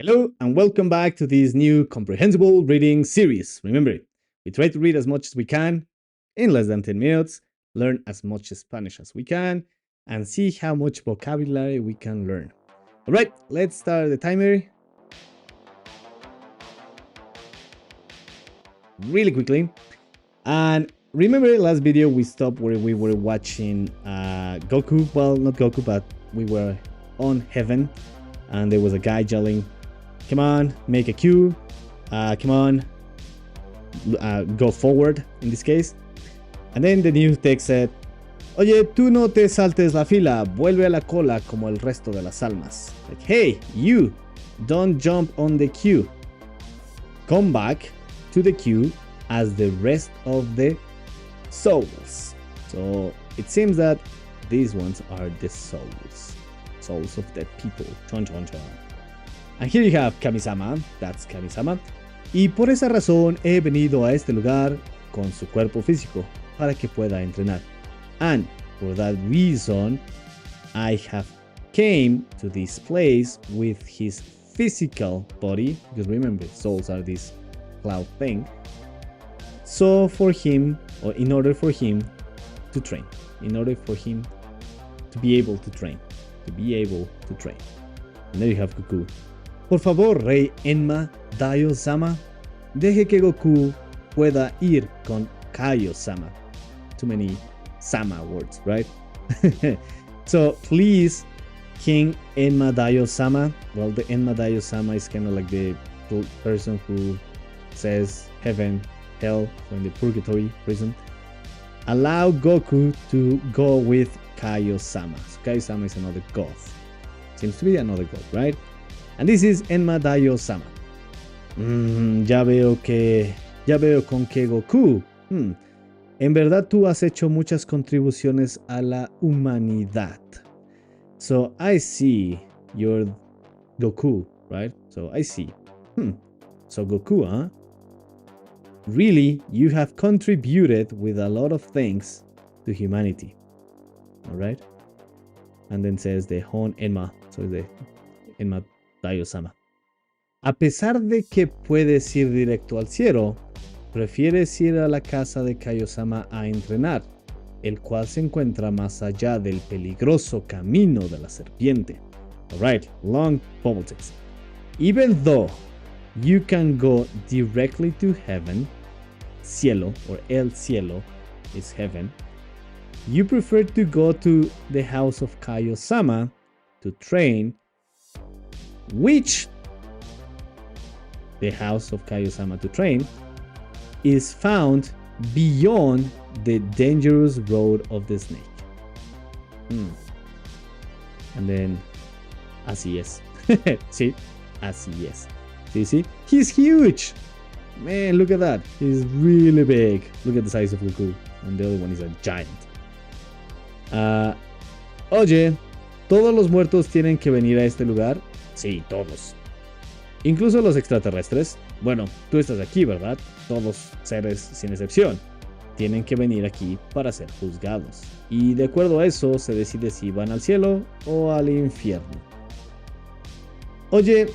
Hello and welcome back to this new comprehensible reading series. Remember, we try to read as much as we can in less than 10 minutes, learn as much Spanish as we can, and see how much vocabulary we can learn. All right, let's start the timer really quickly. And remember last video we stopped where we were watching Goku. Well, not Goku, but we were on heaven and there was a guy yelling, "Come on, make a queue. Come on, go forward," in this case. And then the new text said, "Oye, tú no te saltes la fila, vuelve a la cola como el resto de las almas." Like, hey, you, don't jump on the queue. Come back to the queue as the rest of the souls. So it seems that these ones are the souls of dead people. Chon, chon, chon. And here you have Kami-sama, that's Kami-sama. Y por esa razón he venido a este lugar con su cuerpo físico para que pueda entrenar. And for that reason, I have came to this place with his physical body, because remember, souls are this cloud thing. So for him, or in order for him to train, in order for him to be able to train, And there you have Goku. Por favor, Rey Enma Daio-sama, deje que Goku pueda ir con Kaio-sama. Too many Sama words, right? So please, King Enma Daio-sama. Well, the Enma Daio-sama is kind of like the person who says heaven, hell, so in the purgatory prison. Allow Goku to go with Kaio-sama. So Kaio-sama is another god. Seems to be another god, right? And this is Enma Daio-sama. Ya veo con que Goku. En verdad tú has hecho muchas contribuciones a la humanidad. So I see you're Goku, right? So I see. So Goku, huh? Really, you have contributed with a lot of things to humanity. Alright? And then says the Hon Enma. So the Enma Daio-sama. A pesar de que puedes ir directo al cielo, prefieres ir a la casa de Kaio-sama a entrenar, el cual se encuentra más allá del peligroso camino de la serpiente. Alright, long bubble text. Even though you can go directly to heaven, cielo, or el cielo is heaven, you prefer to go to the house of Kaio-sama to train, which the house of Kaio-sama to train is found beyond the dangerous road of the snake. And then, así es. See? Así es. See? He's huge! Man, look at that. He's really big. Look at the size of Goku. And the other one is a giant. Oye, ¿todos los muertos tienen que venir a este lugar? Sí, todos. Incluso los extraterrestres. Bueno, tú estás aquí, ¿verdad? Todos seres sin excepción tienen que venir aquí para ser juzgados. Y de acuerdo a eso se decide si van al cielo o al infierno. Oye,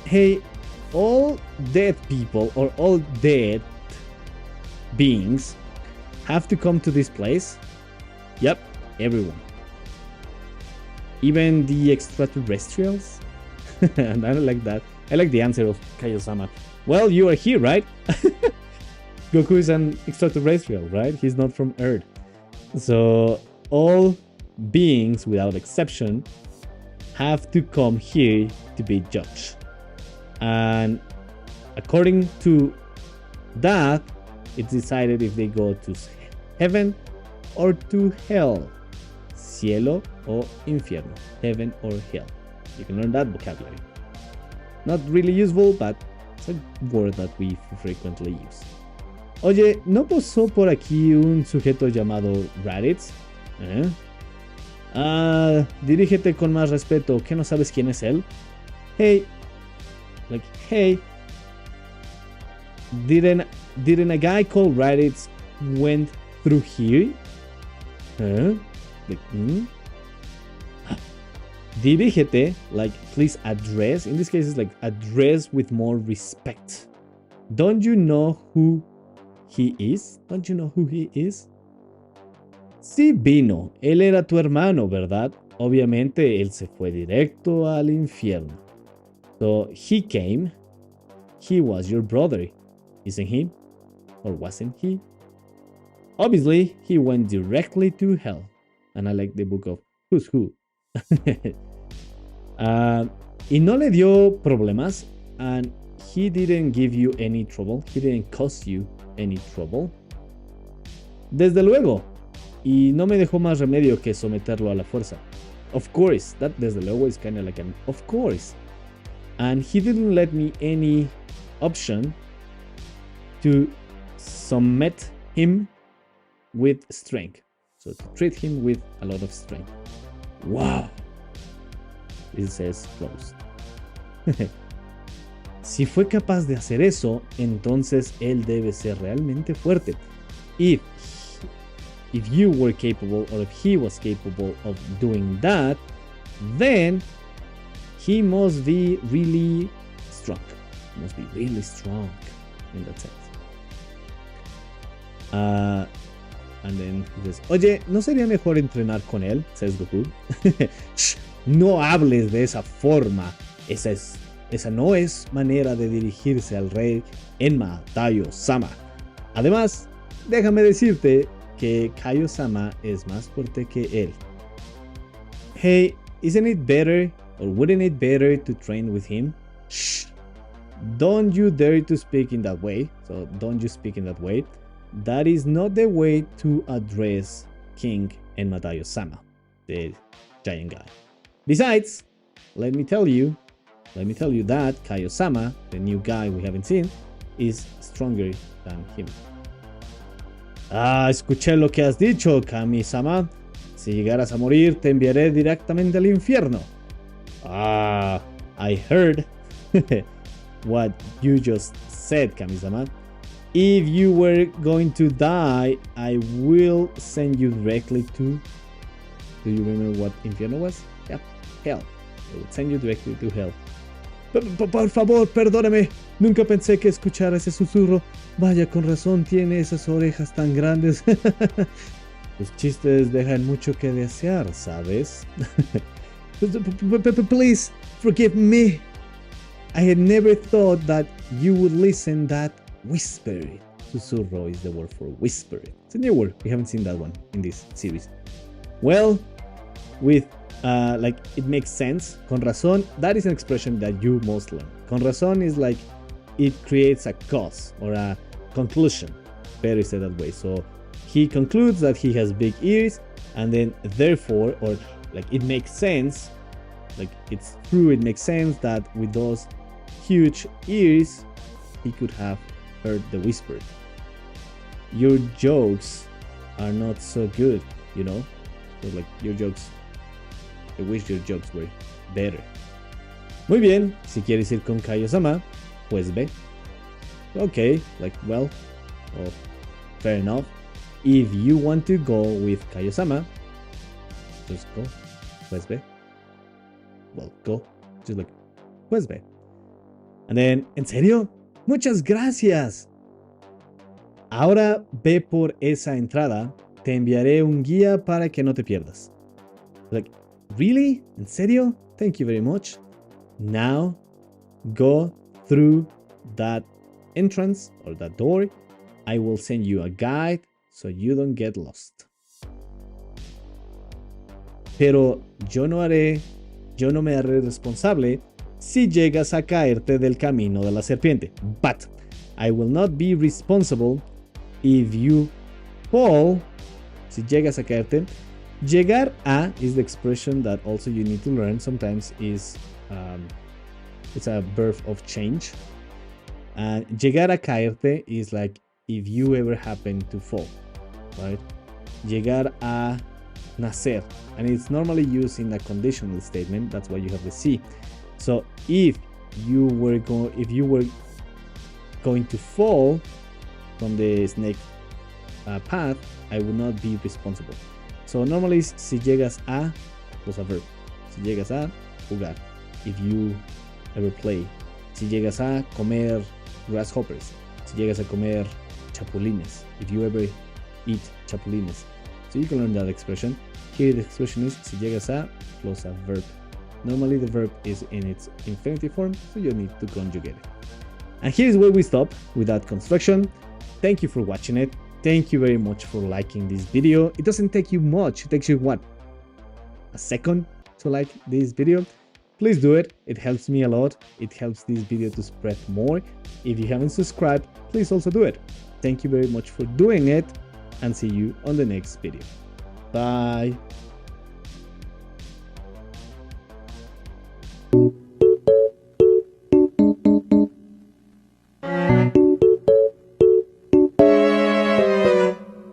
hey, all dead people or all dead beings have to come to this place? Yep, everyone. Even the extraterrestrials? And I don't like that. I like the answer of Kaio-sama. Well, you are here, right? Goku is an extraterrestrial, right? He's not from Earth. So all beings, without exception, have to come here to be judged. And according to that, it's decided if they go to heaven or to hell. Cielo o infierno. Heaven or hell. You can learn that vocabulary. Not really useful, but it's a word that we frequently use. Oye, ¿no pasó por aquí un sujeto llamado Raditz? Dirígete con más respeto, ¿qué no sabes quién es él? Hey, didn't a guy called Raditz went through here? Dirígete, like please address. In this case, it's like address with more respect. Don't you know who he is? Don't you know who he is? Sí vino. Él era tu hermano, ¿verdad? Obviamente, él se fue directo al infierno. So, he came. He was your brother, isn't he? Or wasn't he? Obviously, he went directly to hell. And I like the book of Who's Who. Y no le dio problemas. And he didn't give you any trouble. He didn't cause you any trouble. Desde luego. Y no me dejó más remedio que someterlo a la fuerza. Of course. That desde luego is kind of like an of course. And he didn't let me any option to submit him with strength. So to treat him with a lot of strength. Wow. This says closed. Si fue capaz de hacer eso, entonces él debe ser realmente fuerte. If you were capable, or if he was capable of doing that, then he must be really strong. He must be really strong in that sense. And then he says, oye, ¿no sería mejor entrenar con él? Says Goku. Shh, no hables de esa forma. Esa no es manera de dirigirse al rey Enma Dayo-sama. Además, déjame decirte que Kaio-sama es más fuerte que él. Hey, isn't it better, or wouldn't it better to train with him? Shh. Don't you dare to speak in that way. So don't you speak in that way. That is not the way to address King Enma Dayo-sama, the giant guy. Besides, let me tell you that Kaio-sama, the new guy we haven't seen, is stronger than him. Ah, escuché lo que has dicho, Kami-sama. Si llegaras a morir, te enviaré directamente al infierno. Ah, I heard what you just said, Kami-sama. If you were going to die, I will send you directly to... Do you remember what infierno was? Yeah, hell. I will send you directly to hell. Por favor, perdóname. Nunca pensé que escuchara ese susurro. Vaya, con razón tiene esas orejas tan grandes. Los chistes dejan mucho que desear, ¿sabes? Please, forgive me. I had never thought that you would listen that whisper. Susurro is the word for whisper. It's a new word. We haven't seen that one in this series. Well, with like it makes sense. Con razón, that is an expression that you must learn. Con razón is like it creates a cause or a conclusion. Better said that way. So he concludes that he has big ears, and then therefore, or like it makes sense, like it's true, it makes sense that with those huge ears, he could have heard the whisper. Your jokes are not so good, you know? So like your jokes, I wish your jokes were better. Muy bien, si quieres ir con Kaio-sama, pues ve. Okay, like well, oh, fair enough. If you want to go with Kaio-sama, just go, pues ve. Well, go, just like, pues ve. And then, ¿en serio? Muchas gracias. Ahora ve por esa entrada. Te enviaré un guía para que no te pierdas. Like, really? ¿En serio? Thank you very much. Now, go through that entrance or that door. I will send you a guide so you don't get lost. Pero yo no me haré responsable si llegas a caerte del camino de la serpiente. But I will not be responsible if you fall. Si llegas a caerte. Llegar a is the expression that also you need to learn. Sometimes is it's a verb of change. And llegar a caerte is like if you ever happen to fall, right? Llegar a nacer, and it's normally used in a conditional statement. That's why you have the C. So if you were going to fall from the snake path, I would not be responsible. So normally si llegas a, was a verb. si llegas a jugar. If you ever play. Si llegas a comer grasshoppers. Si llegas a comer chapulines. If you ever eat chapulines. So you can learn that expression. Here the expression is si llegas a plus a verb. Normally the verb is in its infinitive form, so you need to conjugate it. And here's where we stop with that construction. Thank you for watching it. Thank you very much for liking this video. It doesn't take you much. It takes you what? A second to like this video? Please do it. It helps me a lot. It helps this video to spread more. If you haven't subscribed, please also do it. Thank you very much for doing it, and see you on the next video. Bye.